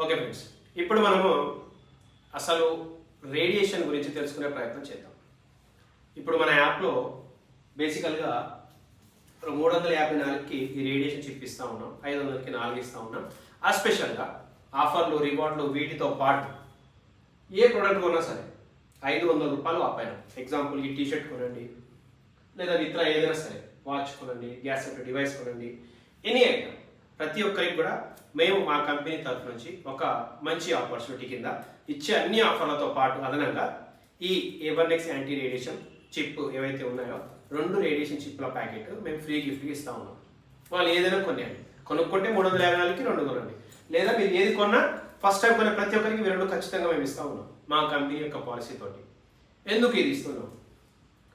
Okay friends, ఇప్పుడు మనము అసలు రేడియేషన్ గురించి తెలుసుకునే ప్రయత్నం చేద్దాం. ఇప్పుడు మన యాప్లో బేసికల్గా 354కి ఈ రేడియేషన్ చిప్ ఇస్తూ ఉన్నాం, 500కి 4 ఇస్తూ ఉన్నాం. ఆ స్పెషల్గా ఆఫర్లు, రివార్డులు వీటితో పాటు ఏ ప్రోడక్ట్ కొన్నా సరే 500 రూపాయలు ఆ పైన. ఎగ్జాంపుల్, ఈ టీషర్ట్ కొనండి, లేదా ఇతర ఏదైనా సరే, వాచ్ కొనండి, గ్యాస్ డివైస్ కొనండి, ఎనీ ఐటమ్, ప్రతి ఒక్కరికి కూడా మేము మా కంపెనీ తరఫు నుంచి ఒక మంచి ఆపర్చునిటీ కింద ఇచ్చే అన్ని ఆఫర్లతో పాటు అదనంగా ఈ A1X యాంటీ రేడియేషన్ చిప్ ఏవైతే ఉన్నాయో 2 రేడియేషన్ చిప్ల ప్యాకెట్ మేము ఫ్రీ గిఫ్ట్గా ఇస్తూ ఉన్నాం. వాళ్ళు ఏదైనా కొనేయండి, కొనుక్కుంటే 354కి 2 కొనండి, లేదా మీరు ఏది కొన్నా ఫస్ట్ టైం కొనే ప్రతి ఒక్కరికి 2 ఖచ్చితంగా మేము ఇస్తూ ఉన్నాం మా కంపెనీ యొక్క పాలసీ తోటి. ఎందుకు ఇది ఇస్తున్నాం,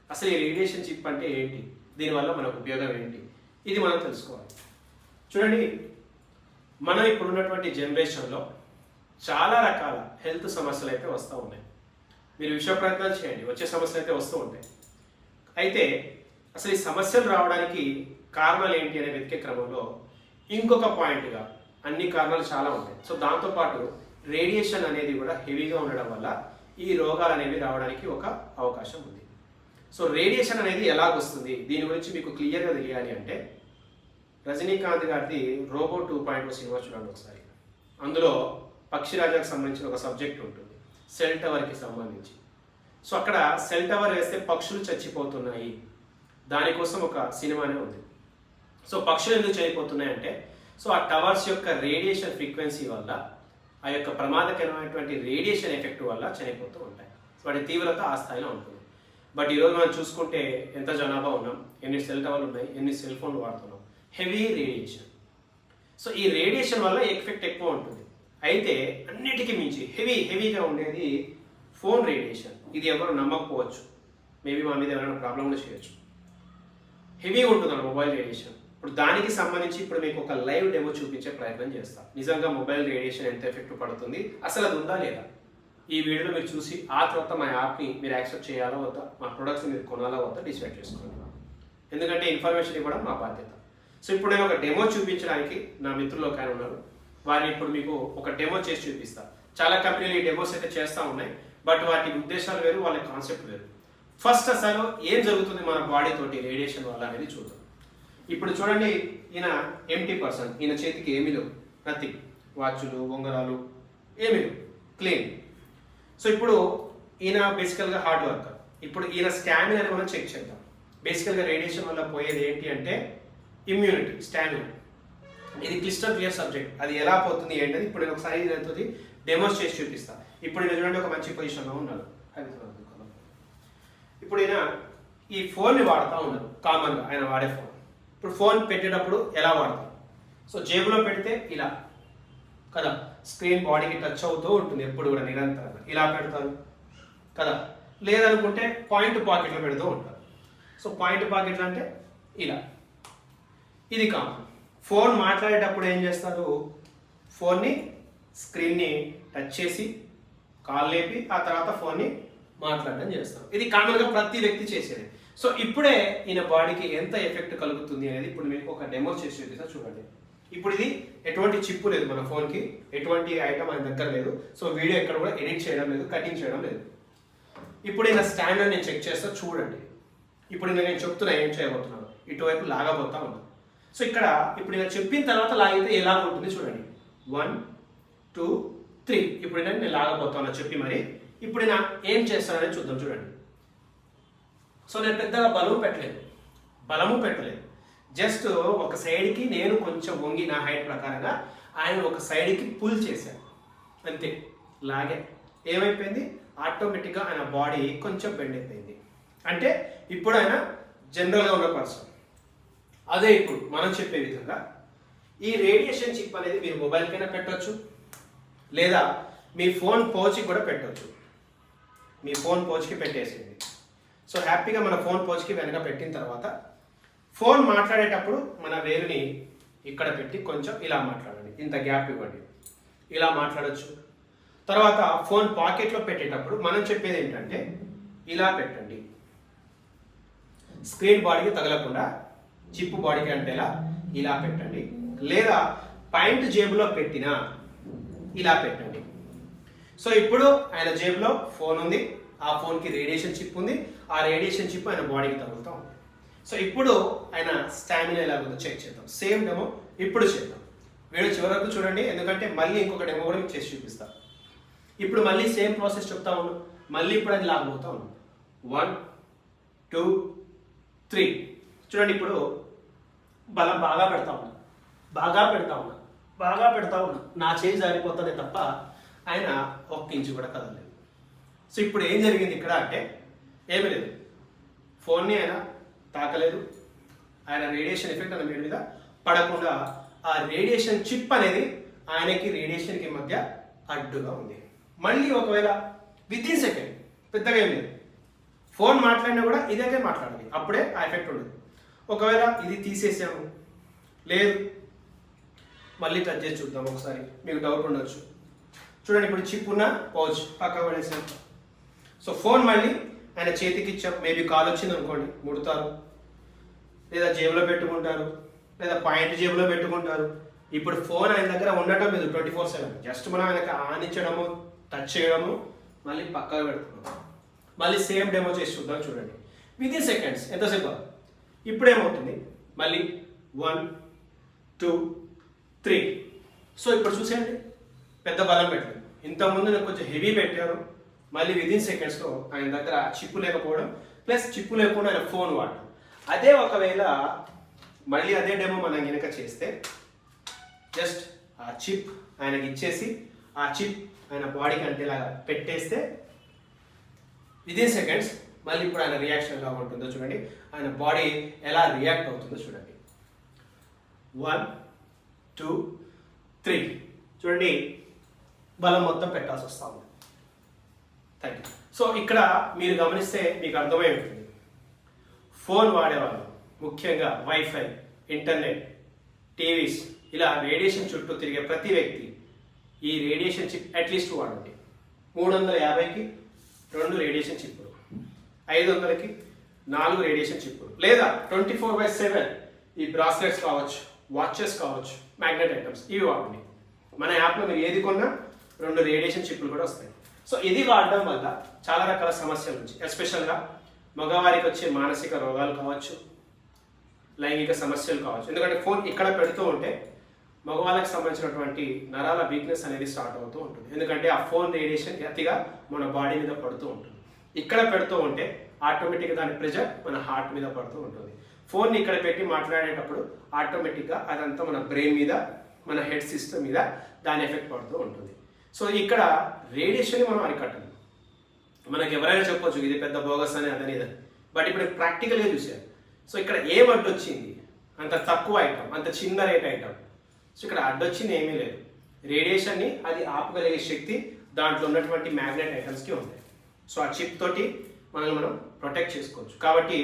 అసలు ఈ రేడియేషన్ చిప్ అంటే ఏంటి, దీనివల్ల మనకు ఉపయోగం ఏంటి, ఇది మనం తెలుసుకోవాలి. చూడండి, మనం ఇప్పుడున్నటువంటి జనరేషన్లో చాలా రకాల హెల్త్ సమస్యలు అయితే వస్తూ ఉన్నాయి. మీరు విషయ ప్రయత్నాలు చేయండి, వచ్చే సమస్యలు అయితే వస్తూ ఉంటాయి. అయితే అసలు ఈ సమస్యలు రావడానికి కారణాలు ఏంటి అనే వెతికే క్రమంలో ఇంకొక పాయింట్గా అన్ని కారణాలు చాలా ఉంటాయి. సో దాంతోపాటు రేడియేషన్ అనేది కూడా హెవీగా ఉండడం వల్ల ఈ రోగాలు అనేవి రావడానికి ఒక అవకాశం ఉంది. సో రేడియేషన్ అనేది ఎలాగొస్తుంది, దీని గురించి మీకు క్లియర్గా తెలియాలి అంటే రజనీకాంత్ గారిది రోబో 2.0 సినిమా చూడండి ఒకసారి. అందులో పక్షిరాజాకు సంబంధించిన ఒక సబ్జెక్ట్ ఉంటుంది, సెల్ టవర్కి సంబంధించి. సో అక్కడ సెల్ టవర్ వేస్తే పక్షులు చచ్చిపోతున్నాయి, దానికోసం ఒక సినిమానే ఉంది. సో పక్షులు ఎందుకు చనిపోతున్నాయి అంటే, సో ఆ టవర్స్ యొక్క రేడియేషన్ ఫ్రీక్వెన్సీ వల్ల, ఆ యొక్క ప్రమాదకరమైనటువంటి రేడియేషన్ ఎఫెక్ట్ వల్ల చనిపోతూ ఉంటాయి. సో వాటి తీవ్రత ఆ స్థాయిలో ఉంటుంది. బట్ ఈరోజు మనం చూసుకుంటే ఎంత జనాభా ఉన్నాం, ఎన్ని సెల్ టవర్లు ఉన్నాయి, ఎన్ని సెల్ ఫోన్లు వాడుతున్నాం, హెవీ రేడియేషన్. సో ఈ రేడియేషన్ వల్ల ఎఫెక్ట్ ఎక్కువ ఉంటుంది. అయితే అన్నిటికీ మించి హెవీగా ఉండేది ఫోన్ రేడియేషన్. ఇది ఎవరు నమ్మకపోవచ్చు, మేబీ మా మీద ఎవరైనా ప్రాబ్లం కూడా చేయొచ్చు. హెవీగా ఉంటుంది మొబైల్ రేడియేషన్. ఇప్పుడు దానికి సంబంధించి ఇప్పుడు మీకు ఒక లైవ్ డెమో చూపించే ప్రయత్నం చేస్తాం. నిజంగా మొబైల్ రేడియేషన్ ఎంత ఎఫెక్ట్ పడుతుంది, అసలు అది ఉందా లేదా, ఈ వీడియోలో మీరు చూసి ఆ తర్వాత మా యాప్ని మీరు యాక్సెప్ట్ చేయాలా వద్దా, మా ప్రొడక్ట్స్ మీరు కొనాలా వద్దా డిసైడ్ చేసుకోండి. ఎందుకంటే ఇన్ఫర్మేషన్ ఇవ్వడం మా బాధ్యత. సో ఇప్పుడు నేను ఒక డెమో చూపించడానికి నా మిత్రులు ఒక ఆయన ఉన్నారు, వారిని ఇప్పుడు మీకు ఒక డెమో చేసి చూపిస్తా. చాలా కంపెనీలు ఈ డెమోస్ అయితే చేస్తూ ఉన్నాయి, బట్ వాటి ఉద్దేశాలు వేరు, వాళ్ళ కాన్సెప్ట్ వేరు. ఫస్ట్ అసలు ఏం జరుగుతుంది మన బాడీ తోటి రేడియేషన్ వల్ల అనేది చూద్దాం. ఇప్పుడు చూడండి, ఈయన ఎంటీ పర్సన్, ఈయన చేతికి ఏమీ లేవు, నథింగ్, వాచ్లు, ఉంగరాలు ఏమీ లేవు, క్లీన్. సో ఇప్పుడు ఈయన బేసికల్గా హార్డ్ వర్కర్. ఇప్పుడు ఈయన స్టామినా అని మనం చెక్ చేద్దాం. బేసికల్గా రేడియేషన్ వల్ల పోయేది ఏంటి అంటే ఇమ్యూనిటీ, స్టామినా. ఇది క్లియర్ సబ్జెక్ట్, అది ఎలా పోతుంది ఏంటది ఇప్పుడు నేను ఒకసారి అవుతుంది డెమోస్ చేసి చూపిస్తాను. ఇప్పుడు నేను చూడండి ఒక మంచి పొజిషన్లో ఉన్నాను. ఇప్పుడు ఈయన ఈ ఫోన్ని వాడుతూ ఉన్నారు, కామన్గా ఆయన వాడే ఫోన్. ఇప్పుడు ఫోన్ పెట్టేటప్పుడు ఎలా వాడతాం, సో జేబులో పెడితే ఇలా కదా, స్క్రీన్ బాడీకి టచ్ అవుతూ ఉంటుంది ఎప్పుడు కూడా నిరంతరంగా, ఇలా పెడతారు కదా. లేదనుకుంటే పాయింట్ పాకెట్లో పెడుతూ ఉంటారు. సో పాయింట్ పాకెట్లు అంటే ఇలా, ఇది కామన్. ఫోన్ మాట్లాడేటప్పుడు ఏం చేస్తారు, ఫోన్ని స్క్రీన్ని టచ్ చేసి కాల్ లేపి ఆ తర్వాత ఫోన్ని మాట్లాడడం చేస్తారు. ఇది కామన్గా ప్రతి వ్యక్తి చేసేది. సో ఇప్పుడే ఈయన బాడీకి ఎంత ఎఫెక్ట్ కలుగుతుంది అనేది ఇప్పుడు మీకు ఒక డెమో చేసి చూపిస్తా చూడండి. ఇప్పుడు ఇది ఎటువంటి చిప్పు లేదు, మన ఫోన్కి ఎటువంటి ఐటమ్ ఆయన దగ్గర లేదు. సో వీడియో ఎక్కడ కూడా ఎడిట్ చేయడం లేదు, కటింగ్ చేయడం లేదు. ఇప్పుడు ఈయన స్టాండర్డ్ నేను చెక్ చేస్తా చూడండి. ఇప్పుడు నేను చెప్తున్నా ఏం చేయబోతున్నాను, ఇటువైపు లాగబోతా ఉన్నాను. సో ఇక్కడ ఇప్పుడు నేను చెప్పిన తర్వాత లాగితే ఎలా ఉంటుంది చూడండి, 1 2 3. ఇప్పుడు నేను లాగబోతాను చెప్పి మరి ఇప్పుడు నేను ఏం చేస్తానని చూద్దాం చూడండి. సో నేను పెద్దగా బలము పెట్టలేదు, జస్ట్ ఒక సైడ్కి నేను కొంచెం వంగి నా హైట్ ప్రకారంగా ఆయన ఒక సైడ్కి పుల్ చేశాను అంతే, లాగే. ఏమైపోయింది, ఆటోమేటిక్గా ఆయన బాడీ కొంచెం బెండ్ అయిపోయింది. అంటే ఇప్పుడు ఆయన జనరల్గా ఉన్న పర్సన్. అదే ఇప్పుడు మనం చెప్పే విధంగా ఈ రేడియేషన్ చిప్ అనేది మీరు మొబైల్కైనా పెట్టవచ్చు, లేదా మీ ఫోన్ పౌచ్కి కూడా పెట్టవచ్చు. మీ ఫోన్ పౌచ్కి పెట్టేసింది. సో హ్యాపీగా మన ఫోన్ పౌచ్కి వెనక పెట్టిన తర్వాత ఫోన్ మాట్లాడేటప్పుడు మన వేలుని ఇక్కడ పెట్టి కొంచెం ఇలా మాట్లాడండి, ఇంత గ్యాప్ ఇవ్వండి, ఇలా మాట్లాడచ్చు. తర్వాత ఫోన్ పాకెట్లో పెట్టేటప్పుడు మనం చెప్పేది ఏంటంటే ఇలా పెట్టండి, స్క్రీన్ బాడీకి తగలకుండా చిప్ బాడీకి అంటేలా ఇలా పెట్టండి. లేదా పాయింట్ జేబులో పెట్టినా ఇలా పెట్టండి. సో ఇప్పుడు ఆయన జేబులో ఫోన్ ఉంది, ఆ ఫోన్కి రేడియేషన్ చిప్ ఉంది, ఆ రేడియేషన్ చిప్ ఆయన బాడీకి తగులుతూ ఉంది. సో ఇప్పుడు ఆయన స్టామినా ఎలా ఉందో చెక్ చేద్దాం. సేమ్ డెమో ఇప్పుడు చేద్దాం. వీడియో చివరి వరకు చూడండి, ఎందుకంటే మళ్ళీ ఇంకొక డెమో కూడా మీకు చేసి చూపిస్తాను. ఇప్పుడు మళ్ళీ సేమ్ ప్రాసెస్ చెప్తా ఉన్నాం. మళ్ళీ ఇప్పుడు అది లాగబోతా ఉన్నాం. 1 2 3 చూడండి. ఇప్పుడు బలం బాగా పెడతా ఉన్నా, బాగా పెడతా ఉన్నా. నా చేయి జారిపోతుంది తప్ప ఆయన 1 ఇంచు కూడా కదలలేదు. సో ఇప్పుడు ఏం జరిగింది ఇక్కడ అంటే ఏమీ లేదు. ఫోన్ని ఆయన తాకలేదు. ఆయన రేడియేషన్ ఎఫెక్ట్ ఆయన మీద పడకుండా ఆ రేడియేషన్ చిప్ అనేది ఆయనకి రేడియేషన్కి మధ్య అడ్డుగా ఉంది. మళ్ళీ ఒకవేళ విత్ ఇన్ సెకండ్, పెద్దగా ఏం లేదు, ఫోన్ మాట్లాడినా కూడా ఇదే మాట్లాడాలి, అప్పుడే ఆ ఎఫెక్ట్ ఉండదు. ఒకవేళ ఇది తీసేసాము, లేదు, మళ్ళీ టచ్ చేసి చూద్దాం ఒకసారి, మీకు డౌట్ ఉండొచ్చు. చూడండి, ఇప్పుడు చిప్ ఉన్న పౌచ్ పక్క పడేసాం. సో ఫోన్ మళ్ళీ ఆయన చేతికి ఇచ్చాం. మేబీ కాల్ వచ్చింది అనుకోండి, ముడతారు, లేదా జేబులో పెట్టుకుంటారు, లేదా పాయింట్ జేబులో పెట్టుకుంటారు. ఇప్పుడు ఫోన్ ఆయన దగ్గర ఉండటం లేదు 24/7. జస్ట్ మనం ఆయనకి ఆనించడము, టచ్ చేయడము, మళ్ళీ పక్కగా పెడుతున్నాం. మళ్ళీ సేమ్ డెమో చేసి చూద్దాం. చూడండి, విత్ ఇన్ సెకండ్స్ ఎంతసేపు. ఇప్పుడు ఏమవుతుంది, మళ్ళీ 1 2 3. సో ఇప్పుడు చూసేయండి, పెద్ద బలం పెట్టలేదు. ఇంతకుముందు నేను కొంచెం హెవీ పెట్టాను. మళ్ళీ విత్ ఇన్ సెకండ్స్లో ఆయన దగ్గర చిప్పు లేకపోవడం, ప్లస్ చిప్పు లేకుండా ఆయన ఫోన్ వాడడం. అదే ఒకవేళ మళ్ళీ అదే డెమో మనం కనుక చేస్తే, జస్ట్ ఆ చిప్ ఆయనకి ఇచ్చేసి ఆ చిప్ ఆయన బాడీకి అంటేలాగా పెట్టేస్తే విత్ ఇన్ సెకండ్స్ మళ్ళీ ఇప్పుడు ఆయన రియాక్షన్ ఎలా ఉంటుందో చూడండి, ఆయన బాడీ ఎలా రియాక్ట్ అవుతుందో చూడండి. 1 2 3 చూడండి, బలం మొత్తం పెట్టాల్సి వస్తా ఉంది. Thank you. సో ఇక్కడ మీరు గమనిస్తే మీకు అర్థమై ఉంటుంది, ఫోన్ వాడేవాళ్ళు, ముఖ్యంగా వైఫై, ఇంటర్నెట్, టీవీస్, ఇలా రేడియేషన్ చుట్టూ తిరిగే ప్రతి వ్యక్తి ఈ రేడియేషన్ చిప్ అట్లీస్ట్ వాడండి. 350కి 2 రేడియేషన్ చిప్పులు, 500కి 4 రేడియేషన్ చిప్పులు, లేదా 24/7 ఈ బ్రాస్లెట్స్ కావచ్చు, వాచెస్ కావచ్చు, మ్యాగ్నెట్ ఐటమ్స్, ఇవి వాడండి. మన యాప్లో మీరు ఏది కొన్నా 2 రేడియేషన్ చిప్పులు కూడా వస్తాయి. సో ఇది వాడడం వల్ల చాలా రకాల సమస్యల నుంచి, ఎస్పెషల్గా మగవారికి వచ్చే మానసిక రోగాలు కావచ్చు, లైంగిక సమస్యలు కావచ్చు. ఎందుకంటే ఫోన్ ఇక్కడ పెడుతూ ఉంటే మగవాళ్ళకి సంబంధించినటువంటి నరాల వీక్నెస్ అనేది స్టార్ట్ అవుతూ ఉంటుంది. ఎందుకంటే ఆ ఫోన్ రేడియేషన్ అతిగా మన బాడీ మీద పడుతూ ఉంటుంది. ఇక్కడ పెడుతూ ఉంటే ఆటోమేటిక్గా దాని ప్రెజర్ మన హార్ట్ మీద పడుతూ ఉంటుంది. ఫోన్ని ఇక్కడ పెట్టి మాట్లాడేటప్పుడు ఆటోమేటిక్గా అదంతా మన బ్రెయిన్ మీద, మన హెడ్ సిస్టమ్ మీద దాని ఎఫెక్ట్ పడుతూ ఉంటుంది. సో ఇక్కడ రేడియేషన్ మనం అరికట్టాలి. మనకి ఎవరైనా చెప్పొచ్చు ఇది పెద్ద బోగస్ అని, అదని ఇదని, బట్ ఇప్పుడు ప్రాక్టికల్గా చూసారు. సో ఇక్కడ ఏం అడ్డొచ్చింది, అంత తక్కువ ఐటమ్, అంత చిన్న రేట్ ఐటమ్. సో ఇక్కడ అడ్డొచ్చింది ఏమీ లేదు. రేడియేషన్ని అది ఆపగలిగే శక్తి దాంట్లో ఉన్నటువంటి మ్యాగ్నెట్ ఐటమ్స్కి ఉంది. సో ఆ చిప్ తోటి మనం ప్రొటెక్ట్ చేసుకోవచ్చు. కాబట్టి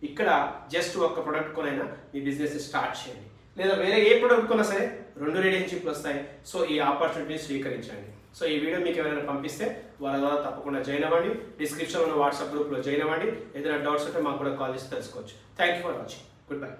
ఇక్కడ జస్ట్ ఒక్క ప్రొడక్ట్ కొనైనా మీ బిజినెస్ స్టార్ట్ చేయండి, లేదా వేరే ఏ ప్రొడక్ట్ కొన్నా సరే 2 రేడియేషన్ చిప్లు వస్తాయి. సో ఈ ఆపర్చునిటీని స్వీకరించండి. సో ఈ వీడియో మీకు ఎవరైనా పంపిస్తే వాళ్ళ ద్వారా తప్పకుండా జాయిన్ అవ్వండి. డిస్క్రిప్షన్లో ఉన్న వాట్సాప్ గ్రూప్లో జాయిన్ అవ్వండి. ఏదైనా డౌట్స్ ఉంటే మాకు కూడా కాల్ చేసి తెలుసుకోవచ్చు. Thank you for watching. Good bye.